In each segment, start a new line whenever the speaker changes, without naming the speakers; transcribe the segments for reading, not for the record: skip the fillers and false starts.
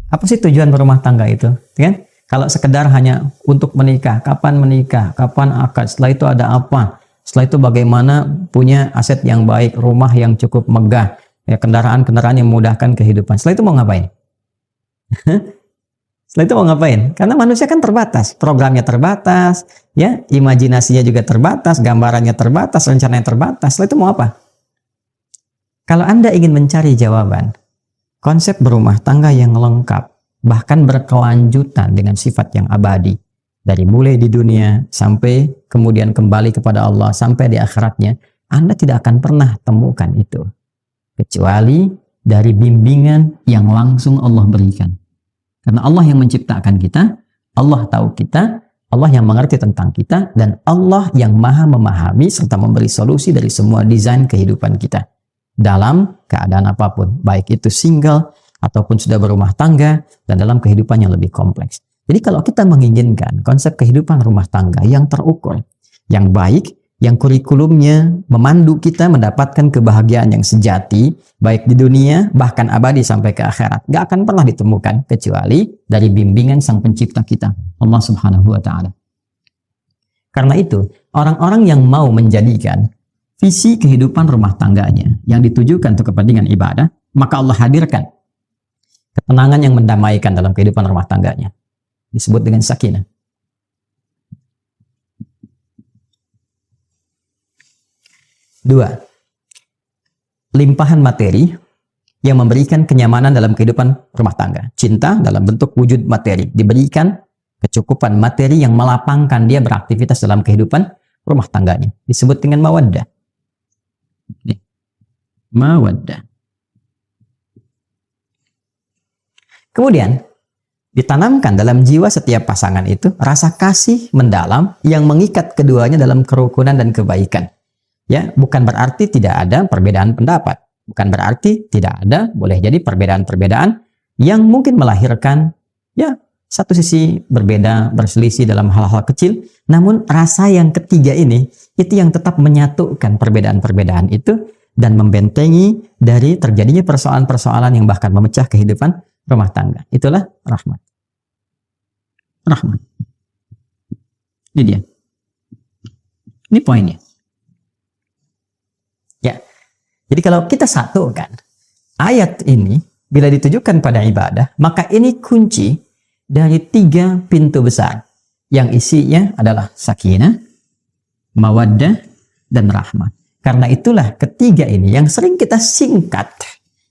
Apa sih tujuan berumah tangga itu? Kan? Kalau sekedar hanya untuk menikah, kapan akad, setelah itu ada apa? Setelah itu bagaimana punya aset yang baik, rumah yang cukup megah, ya, kendaraan-kendaraan yang memudahkan kehidupan. Setelah itu mau ngapain? Setelah itu mau ngapain? Karena manusia kan terbatas, programnya terbatas, ya, imajinasinya juga terbatas, gambarannya terbatas, rencananya terbatas. Setelah itu mau apa? Kalau Anda ingin mencari jawaban, konsep berumah tangga yang lengkap, bahkan berkelanjutan dengan sifat yang abadi, dari mulai di dunia sampai kemudian kembali kepada Allah sampai di akhiratnya, Anda tidak akan pernah temukan itu, kecuali dari bimbingan yang langsung Allah berikan. Karena Allah yang menciptakan kita, Allah tahu kita, Allah yang mengerti tentang kita, dan Allah yang maha memahami serta memberi solusi dari semua desain kehidupan kita. Dalam keadaan apapun, baik itu single, ataupun sudah berumah tangga, dan dalam kehidupan yang lebih kompleks. Jadi kalau kita menginginkan konsep kehidupan rumah tangga yang terukur, yang baik, yang kurikulumnya memandu kita mendapatkan kebahagiaan yang sejati, baik di dunia, bahkan abadi sampai ke akhirat, gak akan pernah ditemukan kecuali dari bimbingan Sang Pencipta kita, Allah Subhanahu wa Ta'ala. Karena itu, orang-orang yang mau menjadikan visi kehidupan rumah tangganya yang ditujukan untuk kepentingan ibadah, maka Allah hadirkan ketenangan yang mendamaikan dalam kehidupan rumah tangganya. Disebut dengan sakinah. Dua, limpahan materi yang memberikan kenyamanan dalam kehidupan rumah tangga. Cinta dalam bentuk wujud materi. Diberikan kecukupan materi yang melapangkan dia beraktivitas dalam kehidupan rumah tangganya. Disebut dengan mawaddah. Mawaddah. Kemudian, ditanamkan dalam jiwa setiap pasangan itu rasa kasih mendalam yang mengikat keduanya dalam kerukunan dan kebaikan. Ya, bukan berarti tidak ada perbedaan pendapat. Bukan berarti tidak ada, boleh jadi perbedaan-perbedaan yang mungkin melahirkan, ya, satu sisi berbeda, berselisih dalam hal-hal kecil. Namun rasa yang ketiga ini, itu yang tetap menyatukan perbedaan-perbedaan itu dan membentengi dari terjadinya persoalan-persoalan yang bahkan memecah kehidupan rumah tangga. Itulah rahmat. Rahmat. Ini dia. Ini poinnya. Ya, jadi kalau kita satukan ayat ini bila ditujukan pada ibadah, maka ini kunci dari 3 pintu besar yang isinya adalah sakinah, mawaddah, dan rahmat. Karena itulah ketiga ini yang sering kita singkat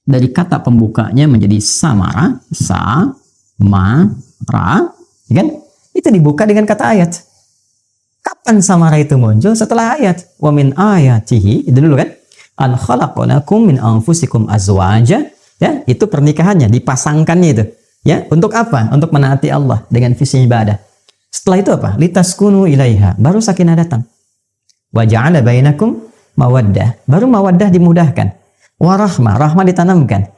dari kata pembukanya menjadi samara, sa, ma, ra, kan? Itu dibuka dengan kata ayat. Kapan samara itu muncul? Setelah ayat. Wa min ayatihi, itu dulu kan? An khalaqalakum min anfusikum azwaja, ya, itu pernikahannya, dipasangkannya itu, ya, untuk apa? Untuk menaati Allah dengan visi ibadah. Setelah itu apa? Litaskunu ilaiha, baru sakinah datang. Wa ja'ala bainakum mawaddah, baru mawaddah dimudahkan. Wa rahmah, rahmah ditanamkan.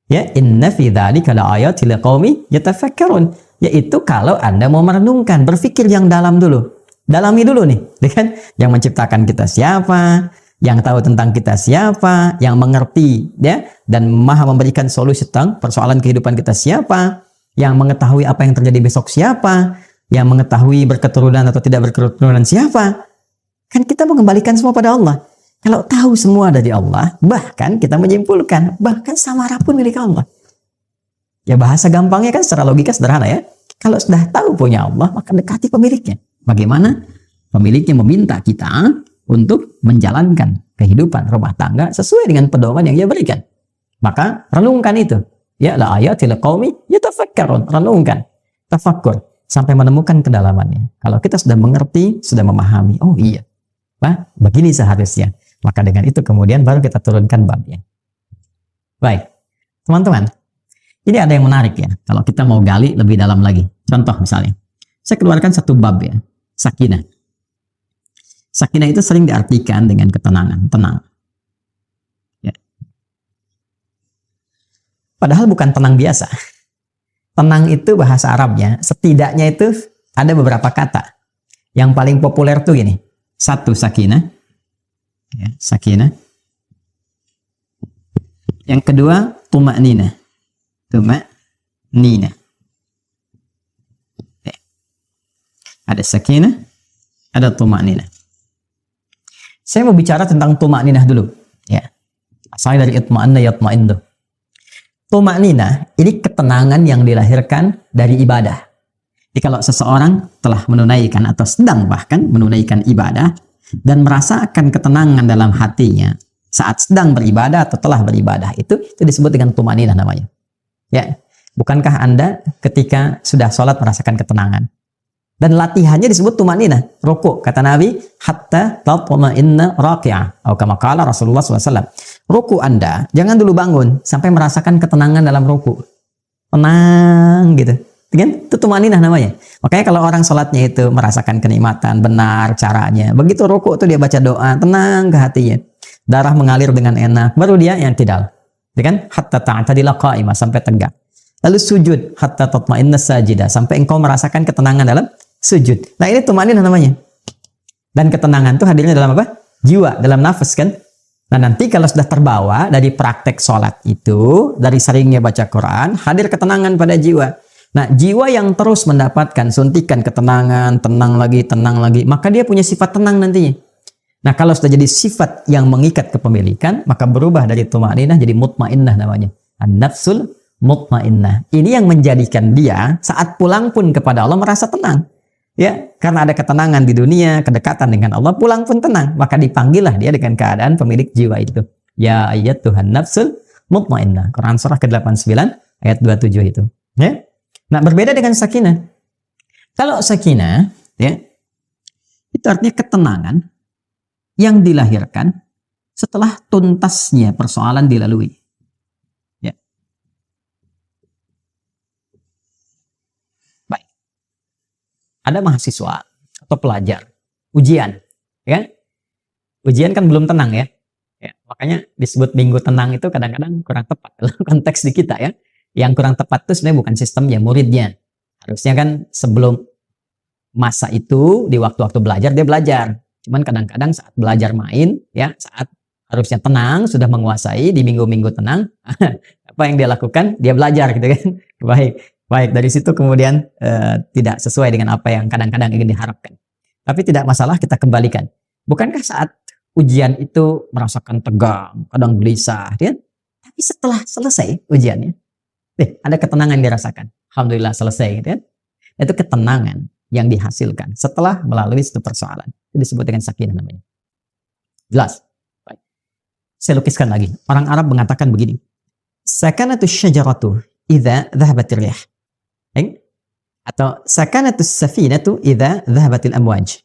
Ya, inna fi dzalika laayatil liqaumi yatafakkarun, yaitu kalau Anda mau merenungkan, berpikir yang dalam dulu. Dalami dulu nih, kan? Yang menciptakan kita siapa? Yang tahu tentang kita siapa, yang mengerti, ya, dan maha memberikan solusi tentang persoalan kehidupan kita siapa, yang mengetahui apa yang terjadi besok siapa, yang mengetahui berketurunan atau tidak berketurunan siapa. Kan kita mengembalikan semua pada Allah. Kalau tahu semua dari Allah, bahkan kita menyimpulkan, bahkan samara pun milik Allah. Ya, bahasa gampangnya kan secara logika sederhana, ya. Kalau sudah tahu punya Allah, maka dekati pemiliknya. Bagaimana pemiliknya meminta kita untuk menjalankan kehidupan rumah tangga sesuai dengan pedoman yang dia berikan. Maka renungkan itu. Ya, la ayatil qaumi yatafakkarun, renungkan, tafakkur sampai menemukan kedalamannya. Kalau kita sudah mengerti, sudah memahami, oh iya, Pak, begini seharusnya. Maka dengan itu kemudian baru kita turunkan babnya. Baik, teman-teman, ini ada yang menarik ya. Kalau kita mau gali lebih dalam lagi. Contoh misalnya, saya keluarkan satu bab ya, sakinah. Sakinah itu sering diartikan dengan ketenangan, tenang. Ya. Padahal bukan tenang biasa. Tenang itu bahasa Arabnya, setidaknya itu ada beberapa kata. Yang paling populer tuh gini. 1, sakinah. Ya, sakinah. Yang kedua, tuma'ninah. nina. Ada sakinah, ada tumanina. Saya mau bicara tentang tumanina dulu. Ya, asalnya dari itma'anna yatma'indu. Tumanina ini ketenangan yang dilahirkan dari ibadah. Jadi kalau seseorang telah menunaikan atau sedang bahkan menunaikan ibadah dan merasakan ketenangan dalam hatinya saat sedang beribadah atau telah beribadah, itu disebut dengan tumanina namanya. Ya, bukankah Anda ketika sudah sholat merasakan ketenangan? Dan latihannya disebut tumanina, ruku. Kata Nabi, hatta tatma'inna raki'ah. Atau kama qala Rasulullah SAW. Ruku Anda, jangan dulu bangun sampai merasakan ketenangan dalam ruku. Tenang gitu. Kan? Itu tumanina namanya. Makanya kalau orang sholatnya itu merasakan kenikmatan, benar caranya. Begitu ruku itu dia baca doa, tenang ke hatinya. Darah mengalir dengan enak. Baru dia yang tidak. Kan? Hatta ta'tadila qa'imah, sampai tegak. Lalu sujud, hatta tatma'inna sajidah, sampai engkau merasakan ketenangan dalam sujud. Nah ini tumanina namanya. Dan ketenangan itu hadirnya dalam apa? Jiwa, dalam nafas kan. Nah nanti kalau sudah terbawa dari praktek sholat itu, dari seringnya baca Quran, hadir ketenangan pada jiwa. Nah jiwa yang terus mendapatkan suntikan ketenangan, tenang lagi, maka dia punya sifat tenang nantinya. Nah kalau sudah jadi sifat yang mengikat kepemilikan, maka berubah dari tumaninah jadi mutmainnah namanya. An-nafsul mutmainnah. Ini yang menjadikan dia saat pulang pun kepada Allah merasa tenang. Ya, karena ada ketenangan di dunia, kedekatan dengan Allah, pulang pun tenang. Maka dipanggillah dia dengan keadaan pemilik jiwa itu. Ya ayyatuhan nafsul mutmainnah. Quran surah ke-89 ayat 27 itu. Ya. Nah, berbeda dengan sakinah. Kalau sakinah, ya, itu artinya ketenangan yang dilahirkan setelah tuntasnya persoalan dilalui. Ya. Baik. Ada mahasiswa atau pelajar ujian, ya. Ujian kan belum tenang ya. Ya, makanya disebut minggu tenang itu kadang-kadang kurang tepat dalam konteks di kita ya. Yang kurang tepat itu sebenarnya bukan sistemnya, muridnya. Harusnya kan sebelum masa itu di waktu-waktu belajar dia belajar. Cuman kadang-kadang saat belajar main ya, saat harusnya tenang sudah menguasai di minggu-minggu tenang, apa yang dia lakukan? Dia belajar gitu kan. Baik, dari situ kemudian tidak sesuai dengan apa yang kadang-kadang ingin diharapkan. Tapi tidak masalah, kita kembalikan. Bukankah saat ujian itu merasakan tegang, kadang gelisah, ya? Tapi setelah selesai ujiannya, ada ketenangan yang dirasakan. Alhamdulillah selesai, gitu ya. Itu ketenangan yang dihasilkan setelah melalui satu persoalan. Itu disebut dengan sakinah namanya. Jelas? Baik. Saya lukiskan lagi. Orang Arab mengatakan begini. Sakanatu syajaratu idza dhahabatir rih. Atau sakanatu safinatu idza dhahabatil amwaj.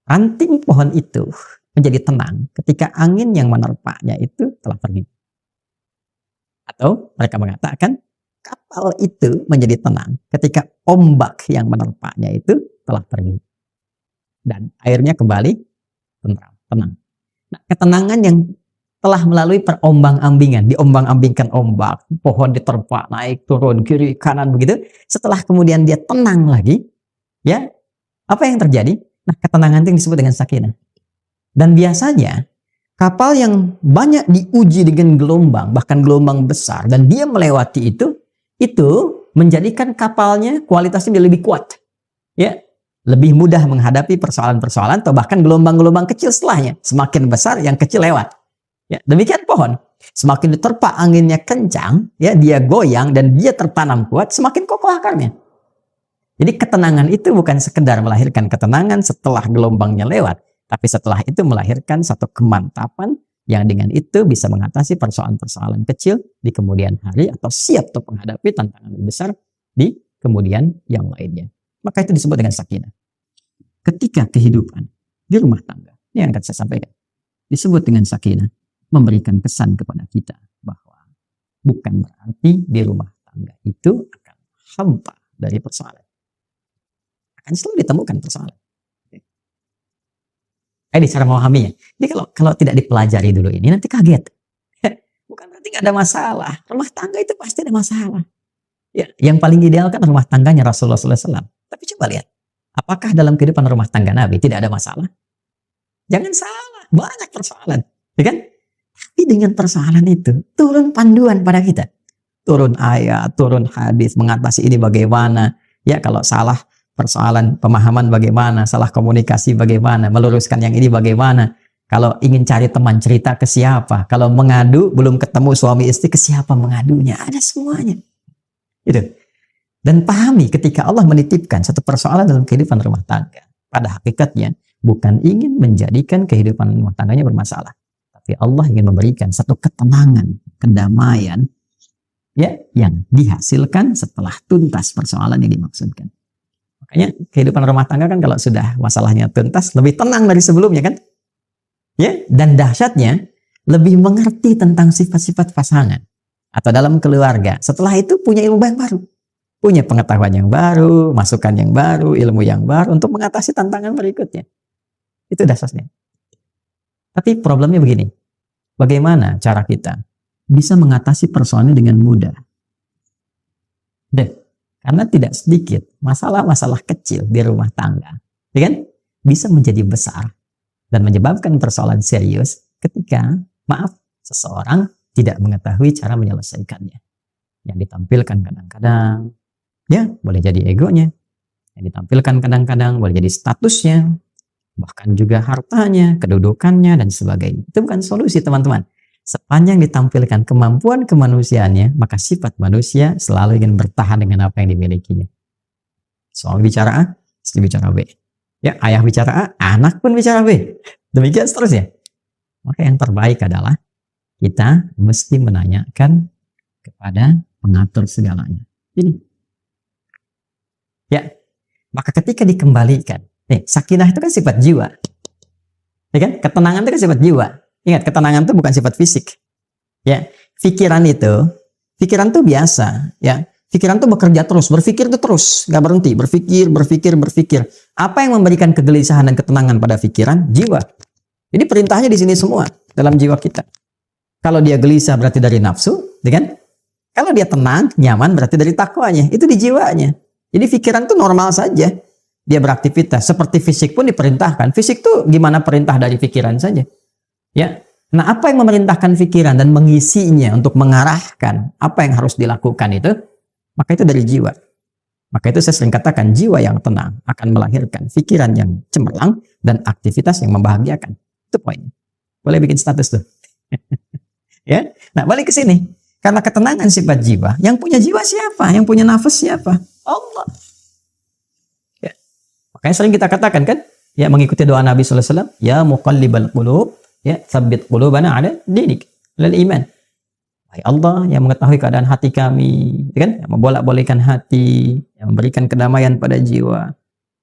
Ranting pohon itu menjadi tenang ketika angin yang menerpanya itu telah pergi. Atau mereka mengatakan kapal itu menjadi tenang ketika ombak yang menerpanya itu telah pergi. Dan airnya kembali tenang. Nah, ketenangan yang telah melalui perombang-ambingan, diombang-ambingkan ombak, pohon diterpa, naik, turun, kiri, kanan, begitu. Setelah kemudian dia tenang lagi, ya, apa yang terjadi? Nah, ketenangan itu yang disebut dengan sakinah. Dan biasanya kapal yang banyak diuji dengan gelombang, bahkan gelombang besar, dan dia melewati itu menjadikan kapalnya kualitasnya lebih kuat. Ya, lebih mudah menghadapi persoalan-persoalan atau bahkan gelombang-gelombang kecil setelahnya. Semakin besar, yang kecil lewat. Ya, demikian pohon. Semakin diterpa anginnya kencang, ya, dia goyang dan dia tertanam kuat, semakin kokoh akarnya. Jadi ketenangan itu bukan sekedar melahirkan ketenangan setelah gelombangnya lewat, tapi setelah itu melahirkan satu kemantapan yang dengan itu bisa mengatasi persoalan-persoalan kecil di kemudian hari atau siap untuk menghadapi tantangan lebih besar di kemudian yang lainnya. Maka itu disebut dengan sakinah. Ketika kehidupan di rumah tangga, ini yang akan saya sampaikan, disebut dengan sakinah, memberikan pesan kepada kita bahwa bukan berarti di rumah tangga itu akan hampa dari persoalan. Akan selalu ditemukan persoalan. Ini cara memahaminya. Jadi kalau tidak dipelajari dulu ini nanti kaget. Bukan berarti nggak ada masalah. Rumah tangga itu pasti ada masalah. Ya, yang paling ideal kan rumah tangganya Rasulullah SAW. Tapi coba lihat, apakah dalam kehidupan rumah tangga Nabi tidak ada masalah? Jangan salah, banyak persoalan, ya kan? Tapi dengan persoalan itu turun panduan pada kita. turun ayat, turun hadis, mengatasi ini bagaimana. Ya, kalau salah persoalan pemahaman bagaimana, salah komunikasi bagaimana, meluruskan yang ini bagaimana. Kalau ingin cari teman cerita ke siapa, kalau mengadu belum ketemu suami istri ke siapa mengadunya, ada semuanya. Gitu. Dan pahami ketika Allah menitipkan satu persoalan dalam kehidupan rumah tangga, pada hakikatnya bukan ingin menjadikan kehidupan rumah tangganya bermasalah, tapi Allah ingin memberikan satu ketenangan, kedamaian, ya, yang dihasilkan setelah tuntas persoalan yang dimaksudkan. Makanya kehidupan rumah tangga kan kalau sudah masalahnya tuntas lebih tenang dari sebelumnya kan, ya, dan dahsyatnya lebih mengerti tentang sifat-sifat pasangan atau dalam keluarga. Setelah itu punya ilmu yang baru, punya pengetahuan yang baru, masukan yang baru, ilmu yang baru untuk mengatasi tantangan berikutnya. Itu dasarnya. Tapi problemnya begini, bagaimana cara kita bisa mengatasi persoalannya dengan mudah? Dan karena tidak sedikit masalah-masalah kecil di rumah tangga, ya kan, bisa menjadi besar dan menyebabkan persoalan serius ketika, maaf, seseorang tidak mengetahui cara menyelesaikannya. Yang ditampilkan kadang-kadang, ya, boleh jadi egonya. Yang ditampilkan kadang-kadang boleh jadi statusnya, bahkan juga hartanya, kedudukannya, dan sebagainya. Itu bukan solusi, teman-teman. Sepanjang ditampilkan kemampuan kemanusiaannya, maka sifat manusia selalu ingin bertahan dengan apa yang dimilikinya. Soal bicara A, istri bicara B. Ya, ayah bicara A, anak pun bicara B. Demikian seterusnya. Maka yang terbaik adalah kita mesti menanyakan kepada pengatur segalanya. Ini. Ya, maka ketika dikembalikan, sakinah itu kan sifat jiwa. Ya kan? Ketenangan itu kan sifat jiwa. Ingat, ketenangan itu bukan sifat fisik. Ya, pikiran tuh biasa, ya. Pikiran tuh bekerja terus, berpikir tuh terus, nggak berhenti, berpikir. Apa yang memberikan kegelisahan dan ketenangan pada pikiran? Jiwa. Jadi perintahnya di sini semua dalam jiwa kita. Kalau dia gelisah berarti dari nafsu, ya kan? Kalau dia tenang, nyaman berarti dari takwanya. Itu di jiwanya. Jadi pikiran tuh normal saja. Dia beraktivitas. Seperti fisik pun diperintahkan. Fisik tuh gimana perintah dari pikiran saja. Ya, nah apa yang memerintahkan pikiran dan mengisinya untuk mengarahkan apa yang harus dilakukan itu, maka itu dari jiwa. Maka itu saya sering katakan jiwa yang tenang akan melahirkan pikiran yang cemerlang dan aktivitas yang membahagiakan. Itu poinnya. Boleh bikin status tuh. Ya, nah balik ke sini. Karena ketenangan sifat jiwa, yang punya jiwa siapa? Yang punya nafas siapa? Allah. Ya. Makanya sering kita katakan kan, ya mengikuti doa Nabi sallallahu alaihi wasallam, ya muqallibal qulub, ya, tsabbit qulubana ala dinik, lal iman. Hai Allah yang mengetahui keadaan hati kami, kan? Yang membolak-balikkan hati, yang memberikan kedamaian pada jiwa.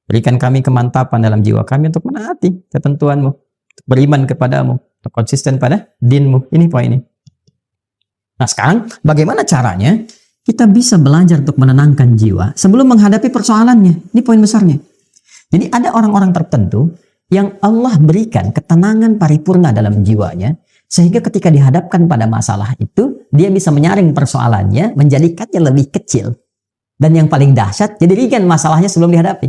Berikan kami kemantapan dalam jiwa kami untuk menaati ketentuanmu, untuk beriman kepadamu, untuk konsisten pada dinmu. Ini poinnya. Nah sekarang bagaimana caranya kita bisa belajar untuk menenangkan jiwa sebelum menghadapi persoalannya? Ini poin besarnya. Jadi ada orang-orang tertentu yang Allah berikan ketenangan paripurna dalam jiwanya, sehingga ketika dihadapkan pada masalah itu, dia bisa menyaring persoalannya, menjadikannya lebih kecil. Dan yang paling dahsyat, jadi ringan masalahnya sebelum dihadapi.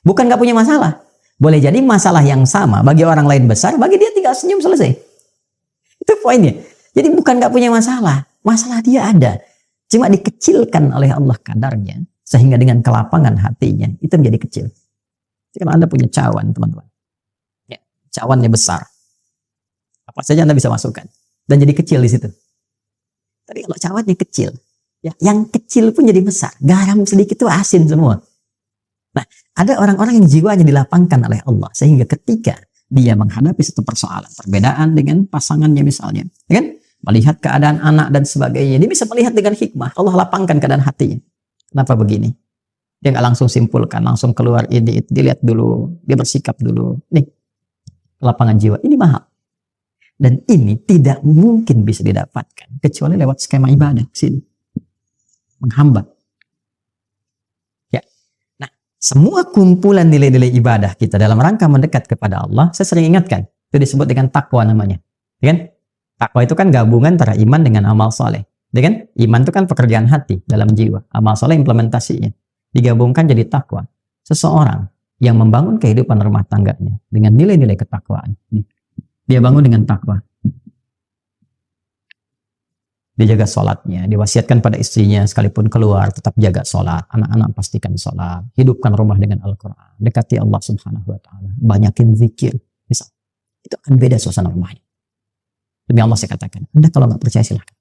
Bukan gak punya masalah. Boleh jadi masalah yang sama bagi orang lain besar, bagi dia tinggal senyum selesai. Itu poinnya. Jadi bukan gak punya masalah. Masalah dia ada. Cuma dikecilkan oleh Allah kadarnya, sehingga dengan kelapangan hatinya, itu menjadi kecil. Jadi kalau Anda punya cawan, teman-teman. Cawannya besar, apa saja Anda bisa masukkan dan jadi kecil di situ. Tapi kalau cawannya kecil, ya, yang kecil pun jadi besar. Garam sedikit itu asin semua. Nah, ada orang-orang yang jiwanya dilapangkan oleh Allah sehingga ketika dia menghadapi satu persoalan, perbedaan dengan pasangannya misalnya, ya kan? Melihat keadaan anak dan sebagainya, dia bisa melihat dengan hikmah. Allah lapangkan keadaan hatinya. Kenapa begini? Dia nggak langsung simpulkan, langsung keluar ini, dilihat dulu, dia bersikap dulu. Nih. Lapangan jiwa ini mahal dan ini tidak mungkin bisa didapatkan kecuali lewat skema ibadah sini menghambat. Ya, nah semua kumpulan nilai-nilai ibadah kita dalam rangka mendekat kepada Allah, saya sering ingatkan itu disebut dengan takwa namanya, ya kan? Takwa itu kan gabungan antara iman dengan amal soleh, ya kan? Iman itu kan pekerjaan hati dalam jiwa, amal soleh implementasinya digabungkan jadi takwa. Seseorang yang membangun kehidupan rumah tangganya dengan nilai-nilai ketakwaan. Dia bangun dengan takwa. Dia jaga sholatnya, diwasiatkan pada istrinya sekalipun keluar tetap jaga sholat, anak-anak pastikan sholat, hidupkan rumah dengan Al-Quran, dekati Allah Subhanahu Wa Taala, banyakin zikir, misal itu akan beda suasana rumahnya. Demi Allah saya katakan, Anda kalau nggak percaya silahkan.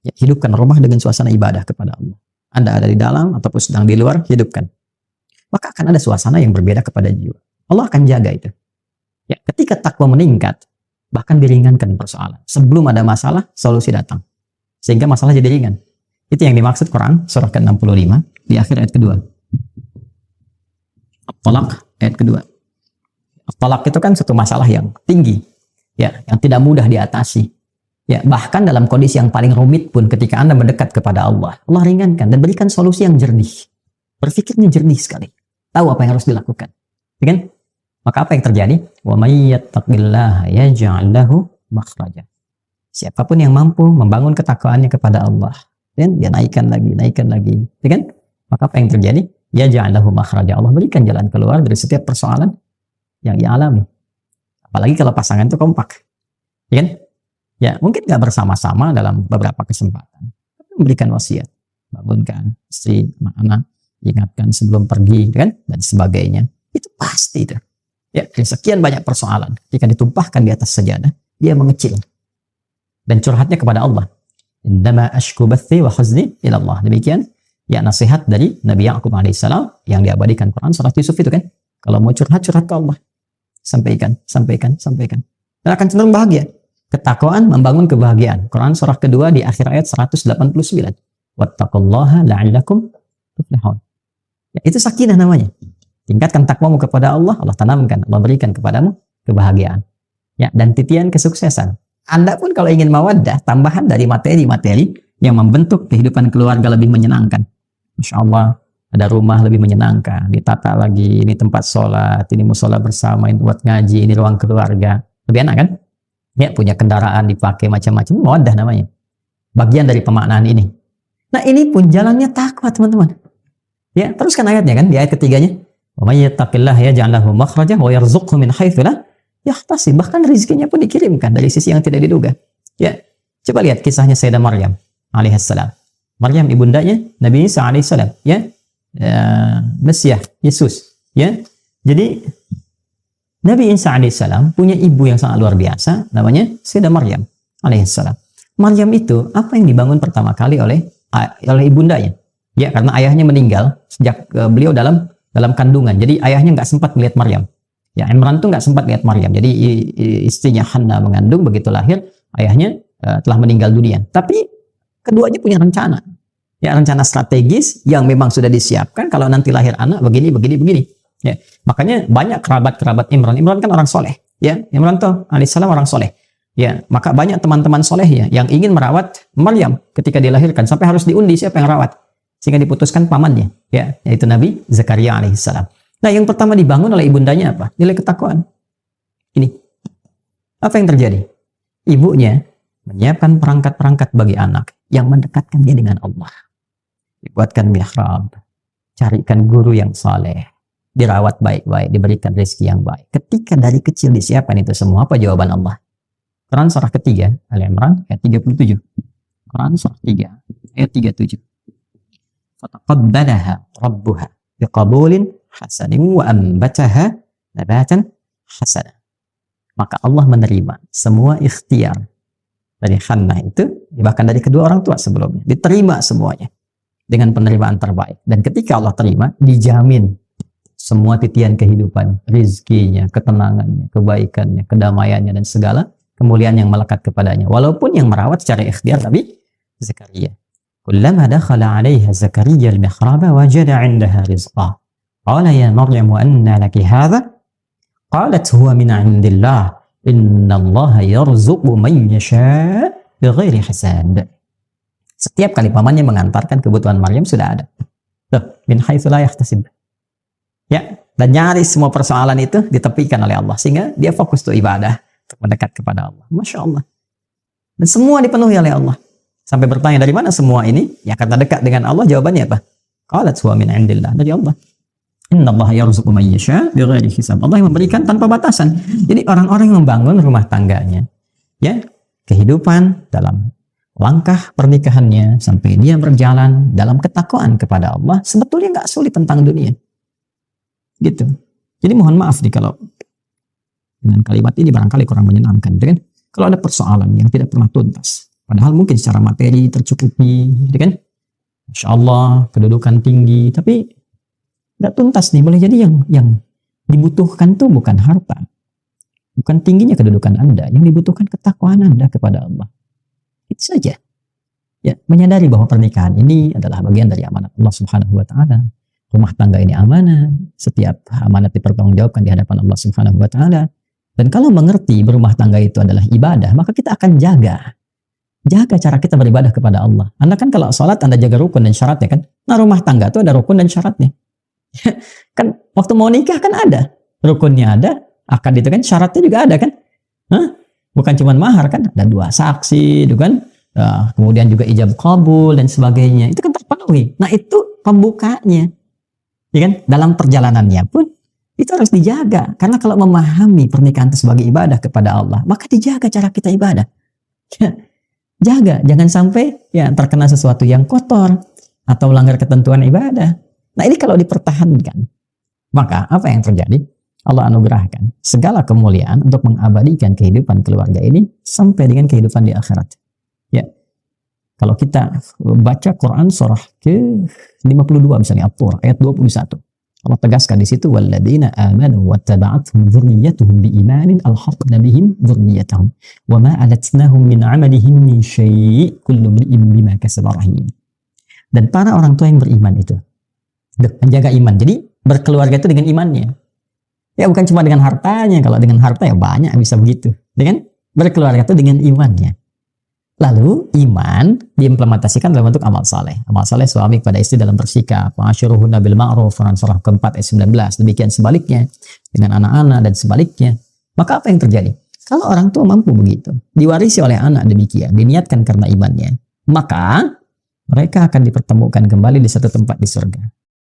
Ya, hidupkan rumah dengan suasana ibadah kepada Allah. Anda ada di dalam ataupun sedang di luar, hidupkan. Maka akan ada suasana yang berbeda kepada jiwa. Allah akan jaga itu. Ya, ketika takwa meningkat, bahkan diringankan persoalan. Sebelum ada masalah, solusi datang. Sehingga masalah jadi ringan. Itu yang dimaksud Quran surah ke-65 di akhir ayat kedua. At-Talaq ayat kedua. At-Talaq itu kan satu masalah yang tinggi, ya, yang tidak mudah diatasi. Ya, bahkan dalam kondisi yang paling rumit pun ketika Anda mendekat kepada Allah, Allah ringankan dan berikan solusi yang jernih. Berpikirnya jernih sekali. Tahu apa yang harus dilakukan. Ya kan? Maka apa yang terjadi? Wa may yattaqillaha yaj'al lahu makhraja. Siapapun yang mampu membangun ketakwaannya kepada Allah, dan dia naikkan lagi, ya kan? Maka apa yang terjadi? Ya ja'alahu makhraja. Allah berikan jalan keluar dari setiap persoalan yang ia alami. Apalagi kalau pasangan itu kompak, ya kan? Ya mungkin nggak bersama-sama dalam beberapa kesempatan, tapi memberikan wasiat, bangunkan istri, anak-anak, ingatkan sebelum pergi, kan? Dan sebagainya. Itu pasti itu. Ya, dari sekian banyak persoalan, ketika ditumpahkan di atas sajadah, dia mengecil. Dan curhatnya kepada Allah. Indama ashku bathi wa huzni ila Allah. Demikian ya nasihat dari Nabi Ya'qub alaihissalam yang diabadikan Quran surat Yusuf itu kan. Kalau mau curhat ke Allah. Sampaikan. Dan akan cenderung bahagia. Ketakwaan membangun kebahagiaan. Quran surah kedua di akhir ayat 189. Wattaqullaha la'allakum tuflihun. Ya, itu sakinah namanya. Tingkatkan takwamu kepada Allah, Allah tanamkan, Allah berikan kepadamu kebahagiaan. Ya, dan titian kesuksesan. Anda pun kalau ingin mawaddah, tambahan dari materi-materi yang membentuk kehidupan keluarga lebih menyenangkan. Masya Allah, ada rumah lebih menyenangkan, ditata lagi, ini tempat sholat, ini musola bersama, ini buat ngaji, ini ruang keluarga. Lebih enak kan? Ya, punya kendaraan dipakai macam-macam, mawaddah namanya. Bagian dari pemaknaan ini. Nah, ini pun jalannya takwa, teman-teman. Ya, teruskan ayatnya kan, di ayat ketiganya. Wa may yattaqillaha yaj'al lahu makhraja wa yarzuqhu min haitsu la yahtasib, bahkan rezekinya pun dikirimkan dari sisi yang tidak diduga. Ya, coba lihat kisahnya Sayyidah Maryam alaihissalam. Maryam ibundanya Nabi Isa alaihissalam, ya, Mesias, Yesus, ya. Jadi Nabi Isa alaihissalam punya ibu yang sangat luar biasa, namanya Sayyidah Maryam alaihissalam. Maryam itu apa yang dibangun pertama kali oleh ibundanya? Ya, karena ayahnya meninggal sejak beliau dalam kandungan. Jadi ayahnya nggak sempat melihat Maryam. Ya, Imran tuh nggak sempat lihat Maryam. Jadi istrinya Hanna mengandung, begitu lahir ayahnya telah meninggal dunia. Tapi keduanya punya rencana. Ya, rencana strategis yang memang sudah disiapkan kalau nanti lahir anak begini. Ya, makanya banyak kerabat Imran. Imran kan orang soleh. Ya, Imran tuh alaihissalam orang soleh. Ya, maka banyak teman-teman solehnya yang ingin merawat Maryam ketika dilahirkan sampai harus diundi siapa yang rawat. Sehingga diputuskan pamannya, ya, yaitu Nabi Zakaria alaihissalam. Nah, yang pertama dibangun oleh ibundanya apa? Nilai ketakwaan. Ini. Apa yang terjadi? Ibunya menyiapkan perangkat-perangkat bagi anak yang mendekatkan dia dengan Allah. Dibuatkan mihrab, carikan guru yang saleh, dirawat baik-baik, diberikan rezeki yang baik. Ketika dari kecil disiapkan itu semua, apa jawaban Allah? Quran surah ketiga, Al-Imran ayat 37. Quran surah 3 ayat 37. Fataqabbalaha rabbuha biqabulin hasanin wa ambataha nabatan hasana. Maka Allah menerima semua ikhtiar dari Hannah itu, bahkan dari kedua orang tua sebelumnya, diterima semuanya dengan penerimaan terbaik. Dan ketika Allah terima, dijamin semua titian kehidupan, rizkinya, ketenangannya, kebaikannya, kedamaiannya, dan segala kemuliaan yang melekat kepadanya. Walaupun yang merawat secara ikhtiar Nabi Zakaria. Kullama dakhala 'alaiha Zakaria al-mihraba wajada 'indaha rizqa. Qala ya Maryam anna laki hadha? Qalat huwa min 'indillah. Innallaha yarzuqu man yasha' bighairi hisab. Setiap kali pamannya mengantarkan kebutuhan Maryam sudah ada. Tuh, min haitsu la yahtasib. Ya, dan nyaris semua persoalan itu ditepikan oleh Allah sehingga dia fokus tuh ibadah untuk mendekat kepada Allah. Masya Allah. Dan semua dipenuhi oleh Allah. Sampai bertanya dari mana semua ini? Ya karena dekat dengan Allah. Jawabannya apa? Qalat huwa min 'indillah. Dari Allah. Innallaha yarzuqu man yasha' bighairi hisab. Allah yang memberikan tanpa batasan. Jadi orang-orang yang membangun rumah tangganya, ya, kehidupan dalam langkah pernikahannya sampai dia berjalan dalam ketakwaan kepada Allah sebetulnya nggak sulit tentang dunia. Gitu. Jadi mohon maaf nih kalau dengan kalimat ini barangkali kurang menyenangkan, gitu kan? Kalau ada persoalan yang tidak pernah tuntas, padahal mungkin secara materi tercukupi, gitu kan? Masya Allah, kedudukan tinggi, tapi nggak tuntas nih. Boleh jadi yang dibutuhkan tuh bukan harta, bukan tingginya kedudukan Anda, yang dibutuhkan ketakwaan Anda kepada Allah. Itu saja. Ya, menyadari bahwa pernikahan ini adalah bagian dari amanat Allah Subhanahu wa taala. Rumah tangga ini amanah, setiap amanat dipertanggungjawabkan di hadapan Allah Subhanahu wa taala. Dan kalau mengerti berumah tangga itu adalah ibadah, maka kita akan jaga cara kita beribadah kepada Allah. Anda kan kalau sholat Anda jaga rukun dan syaratnya kan. Nah, rumah tangga itu ada rukun dan syaratnya. Kan waktu mau nikah kan ada rukunnya, ada akad itu kan, syaratnya juga ada kan. Hah? Bukan cuma mahar kan, ada 2 saksi itu kan. Kemudian juga ijab kabul dan sebagainya, itu kan terpenuhi. Nah, itu pembukanya, ya kan? Dalam perjalanannya pun itu harus dijaga, karena kalau memahami pernikahan itu sebagai ibadah kepada Allah, maka dijaga cara kita ibadah. Jaga, jangan sampai ya terkena sesuatu yang kotor atau melanggar ketentuan ibadah. Nah, ini kalau dipertahankan, maka apa yang terjadi? Allah anugerahkan segala kemuliaan untuk mengabadikan kehidupan keluarga ini sampai dengan kehidupan di akhirat. Ya, kalau kita baca Quran surah ke-52 misalnya At-Tur ayat 21, Allah tegaskan di situ, walladzina amanu wattaba'athum dzurriyyatuhum biimanin alhaqna bihim dzurriyyatahum wama alatnahum min 'amalihim min syai' kullu imrin bima kasaba rahin. Dan para orang tua yang beriman itu menjaga iman. Jadi berkeluarga itu dengan imannya. Ya, bukan cuma dengan hartanya. Kalau dengan harta ya banyak bisa begitu. Dengan berkeluarga itu dengan imannya. Lalu iman diimplementasikan dalam bentuk amal saleh. Amal saleh suami kepada istri dalam bersikap. Ma'asyiruhunna bil ma'ruf, surah keempat ayat 19. Demikian sebaliknya dengan anak-anak dan sebaliknya. Maka apa yang terjadi? Kalau orang tua mampu begitu, diwarisi oleh anak demikian, diniatkan karena imannya, maka mereka akan dipertemukan kembali di satu tempat di surga.